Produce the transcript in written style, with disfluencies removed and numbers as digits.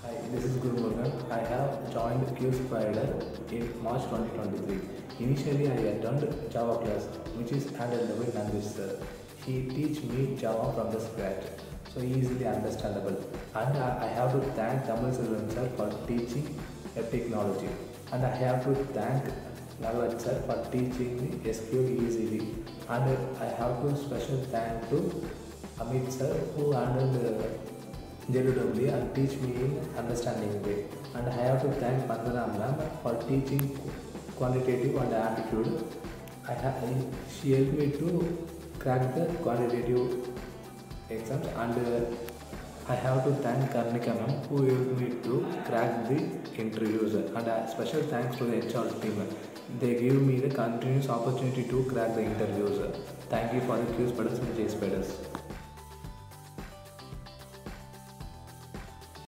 Hi, this is Gurumurugan. I have joined QSpiders in March 2023. Initially, I attended Java class, which is handled by Nandish sir. He teach me Java from the scratch, so easily understandable. And I have to thank Tamil Selvan sir for teaching a technology. And I have to thank Nagaraj sir for teaching me SQL easily. And I have to special thank to Amit sir who handled JW and teach me in understanding way. And I have to thank Pandana ma'am for teaching quantitative and aptitude. She helped me to crack the quantitative exams, and I have to thank Karnika ma'am who helped me to crack the interviews. And a special thanks to the HR team. They give me the continuous opportunity to crack the interviews. Thank you for the QSpiders and JSpiders.